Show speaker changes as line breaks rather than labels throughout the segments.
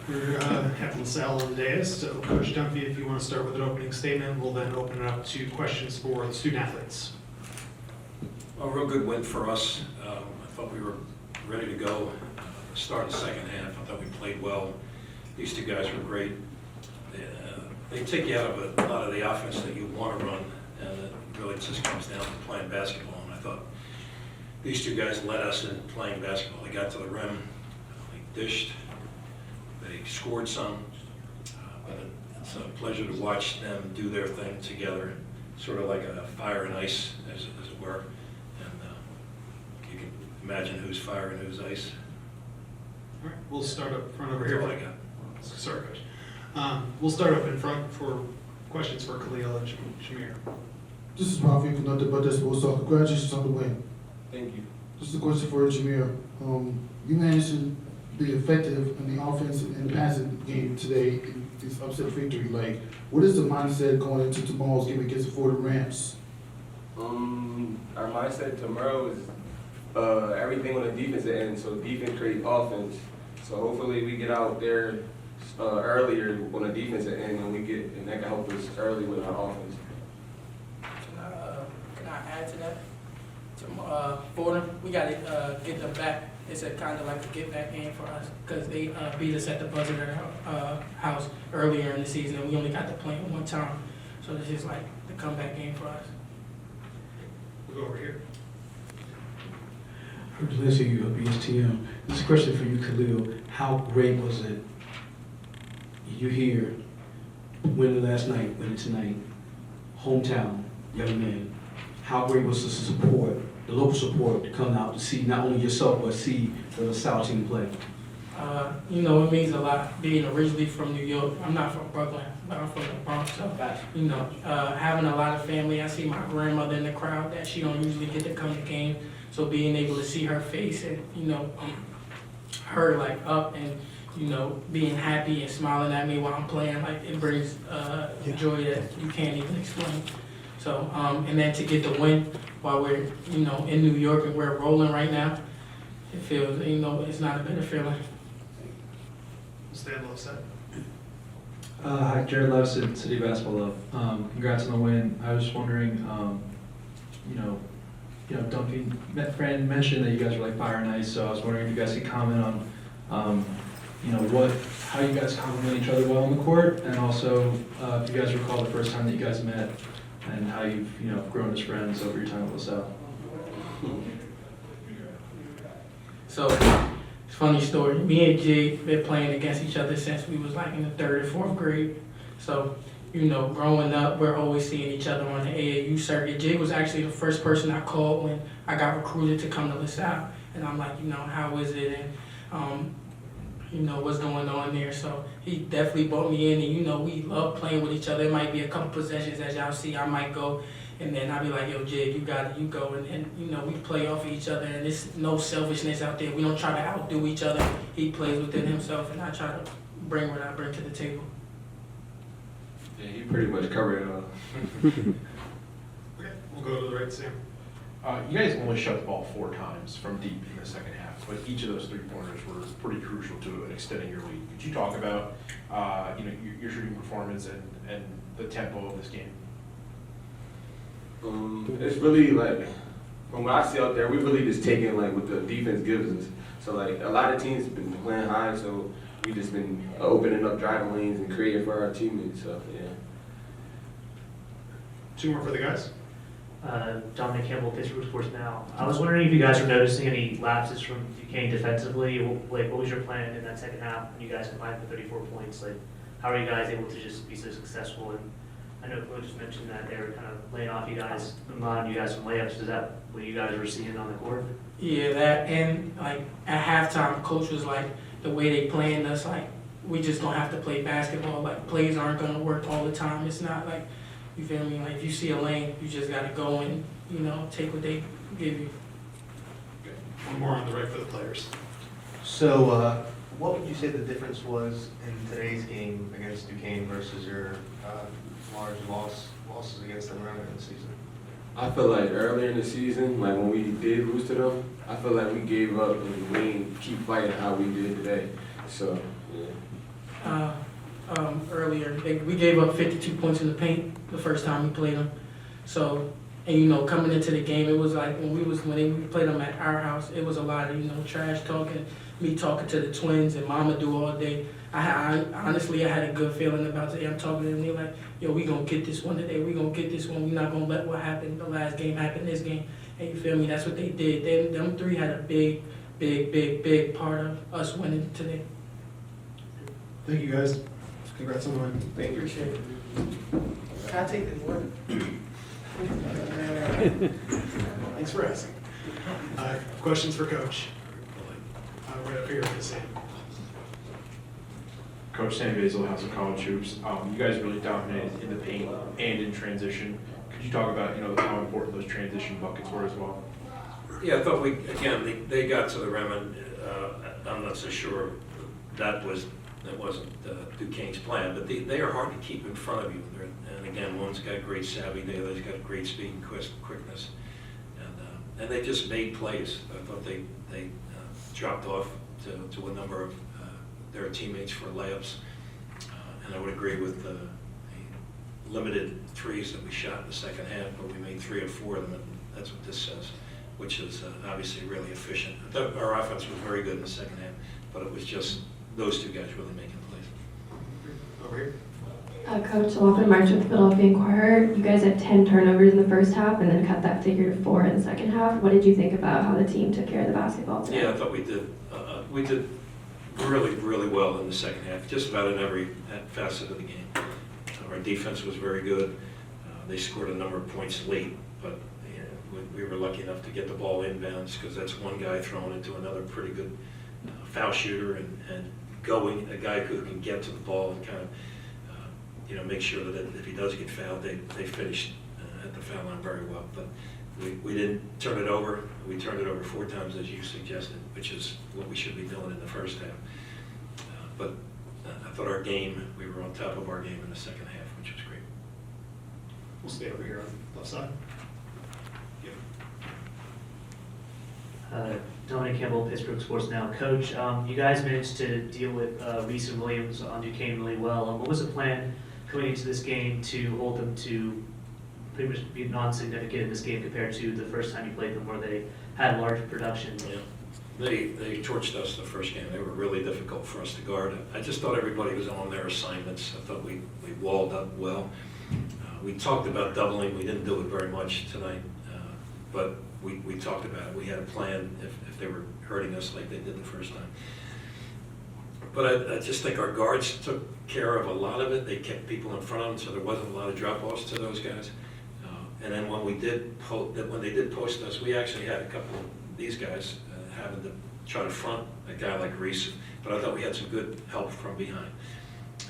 We're having Salle on the dais, so Coach Dunphy, if you want to start with an opening statement, we'll then open it up to questions for the student athletes.
A real good win for us. I thought we were ready to go. Start the second half. I thought we played well. These two guys were great. They take you out of a lot of the offense that you want to run, and it really just comes down to playing basketball. And I thought these two guys led us in playing basketball. They got to the rim, they dished, they scored some. But it's a pleasure to watch them do their thing together, sort of like a fire and ice, as it were. And you can imagine who's fire and who's ice.
All right, we'll start up front over
That's
here.
all I got.
Sorry, Coach. We'll start up in front for questions for Khalil and Jhamir.
This is Rafi, conductor by the sports talk. Congratulations on the win.
Thank you.
This is a question for Jhamir. You managed to be effective in the offense and the passing game today in this upset victory. Like, what is the mindset going into tomorrow's game against the Florida Rams?
Our mindset tomorrow is everything on the defensive end. So defense creates offense. So hopefully we get out there earlier on the defensive end, and that can help us early with our offense.
Can I add to that? Florida, we got to get them back. It's a kind of like a get back game for us because they beat us at the buzzer at our house earlier in the season, and we only got to play it one time. So this is like the comeback game for us.
We'll go over here.
Let's you of BSTM. This is a question for you, Khalil. How great was it? You here, winning last night, winning tonight, hometown, young man. How great was the support, the local support, to come out to see not only yourself, but see the Salle team play?
It means a lot being originally from New York. I'm not from Brooklyn, but I'm from the Bronx. So, having a lot of family. I see my grandmother in the crowd that she don't usually get to come to games. So being able to see her face and, her like up and, being happy and smiling at me while I'm playing, like it brings joy that you can't even explain. So, and then to get the win while we're, in New York and we're rolling right now, it feels, it's not a better feeling.
Stand left side.
Hi, Jared Levison, City Basketball Love. Congrats on the win. I was wondering, Dunphy, Fran mentioned that you guys were like fire and ice, so I was wondering if you guys could comment on, how you guys complement each other well on the court, and also if you guys recall the first time that you guys met, and how you've grown as friends over your time at LaSalle.
So, it's a funny story. Me and Jig been playing against each other since we was like in the 3rd or 4th grade. So, growing up, we're always seeing each other on the AAU circuit. Jig was actually the first person I called when I got recruited to come to LaSalle. And I'm like, how is it? And, what's going on there. So he definitely brought me in, and, we love playing with each other. It might be a couple possessions, as y'all see, I might go. And then I'll be like, yo, Jig, you got it, you go. And we play off of each other, and there's no selfishness out there. We don't try to outdo each other. He plays within himself, and I try to bring what I bring to the table.
Yeah, he pretty much covered it all.
Okay, we'll go to the right, Sam.
You guys only shot the ball 4 times from deep in the second half, but each of those 3-pointers were pretty crucial to extending your lead. Could you talk about your shooting performance and the tempo of this game?
It's really like, from what I see out there, we really just taking like what the defense gives us. So like a lot of teams have been playing high, so we just been opening up driving lanes and creating for our teammates. So yeah.
2 more for the guys.
Dominic Campbell, Pittsburgh Sports Now. I was wondering if you guys were noticing any lapses from Duquesne defensively. What was your plan in that second half when you guys combined for 34 points? Like, how are you guys able to just be so successful? And I know Coach just mentioned that they were kind of laying off you guys, allowing you guys some layups. Is that what you guys were seeing on the court?
Yeah, that, and like at halftime, Coach was like, the way they planned us, like we just don't have to play basketball. Like plays aren't gonna work all the time. It's not like, you feel me? Like if you see a lane, you just gotta go and take what they give you.
Okay. 1 more on the right for the players.
So, what would you say the difference was in today's game against Duquesne versus your large losses against them earlier in the season?
I feel like earlier in the season, like when we did lose to them, I feel like we gave up and we didn't keep fighting how we did today. So, yeah.
earlier. We gave up 52 points in the paint the first time we played them. So, and you know, coming into the game, it was like when we played them at our house, it was a lot of, you know, trash talking, me talking to the twins and Mama do all day. Honestly, I had a good feeling about today. I'm talking to them, they're like, yo, we gonna get this one today. We gonna get this one. We're not gonna let what happened the last game happen this game. And you feel me? That's what they did. Them three had a big part of us winning today.
Thank you, guys. Congrats on the win.
Thank you.
Appreciate it.
Can I take this one?
Thanks for asking. Questions for Coach? Right up here, Sam.
Coach Sam Basil, House of College Hoops. You guys really dominated in the paint and in transition. Could you talk about, how important those transition buckets were as well?
Yeah, I thought they got to the rim, and I'm not so sure that wasn't Duquesne's plan, but they are hard to keep in front of you. And again, one's got great savvy, the other's got great speed and quickness. And they just made plays. I thought they dropped off to a number of their teammates for layups. And I would agree with the limited threes that we shot in the second half, but we made 3 or 4 of them, and that's what this says, which is obviously really efficient. I thought our offense was very good in the second half, but it was just those two guys really making plays.
Over here.
Coach, Lachlan March with Philadelphia Inquirer. You guys had 10 turnovers in the first half and then cut that figure to 4 in the second half. What did you think about how the team took care of the basketball today?
Yeah, I thought we did really, really well in the second half, just about in every facet of the game. Our defense was very good. They scored a number of points late, but we were lucky enough to get the ball inbounds because that's one guy thrown into another pretty good foul shooter and a guy who can get to the ball and kind of make sure that if he does get fouled, they finish at the foul line very well. But we didn't turn it over. We turned it over 4 times, as you suggested, which is what we should be doing in the first half. But I thought we were on top of our game in the second half, which was great.
We'll stay over here on the left side.
Dominic Campbell, Pittsburgh Sports Now. Coach, you guys managed to deal with Reese and Williams on Duquesne really well. What was the plan coming into this game to hold them to pretty much be non-significant in this game compared to the first time you played them where they had large production?
Yeah. They torched us the first game. They were really difficult for us to guard. I just thought everybody was on their assignments. I thought we walled up well. We talked about doubling. We didn't do it very much tonight, but we talked about it. We had a plan if they were hurting us like they did the first time. But I just think our guards took care of a lot of it. They kept people in front of them, so there wasn't a lot of drop-offs to those guys. And then when they did post us, we actually had a couple of these guys having to try to front a guy like Reese. But I thought we had some good help from behind.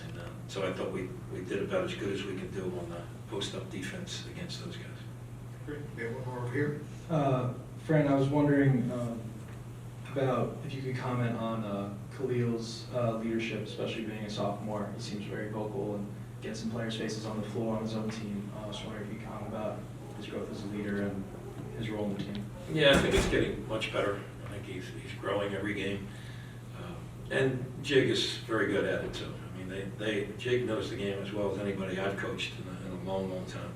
And so I thought we did about as good as we could do on the post-up defense against those guys.
Great. We have one more over here.
Fran, I was wondering about if you could comment on Khalil's leadership, especially being a sophomore. He seems very vocal and gets in players' faces on the floor on his own team. I was wondering if you could comment about his growth as a leader and his role in the team.
Yeah, I think it's getting much better. I think he's growing every game. And Jig is very good at it too. I mean, Jig knows the game as well as anybody I've coached in a long, long time.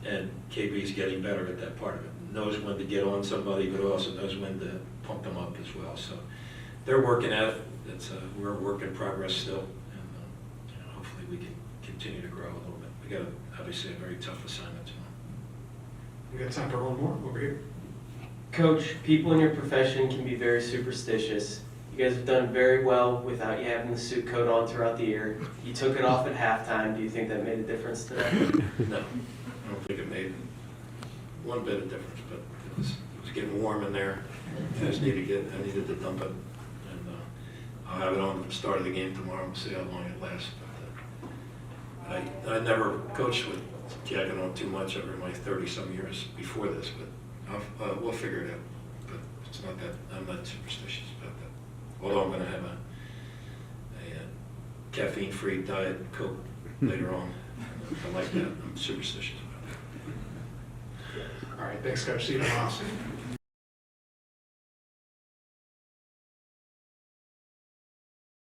And KB's getting better at that part of it. Knows when to get on somebody, but also knows when to pump them up as well. So they're working at it. We're a work in progress still, and hopefully we can continue to grow a little bit. We got obviously a very tough assignment tomorrow.
We got time for one more over here.
Coach, people in your profession can be very superstitious. You guys have done very well without you having the suit coat on throughout the year. You took it off at halftime. Do you think that made a difference today?
No, I don't think it made one bit of difference, but it was getting warm in there. I needed to dump it, and I'll have it on at the start of the game tomorrow. We'll see how long it lasts. But I never coached with jacking on too much over my 30-some years before this, but we'll figure it out. But it's not that I'm not superstitious about that. Although I'm going to have a caffeine-free Diet Coke later on. I like that. I'm superstitious about that.
All right, thanks, Coach. See you tomorrow.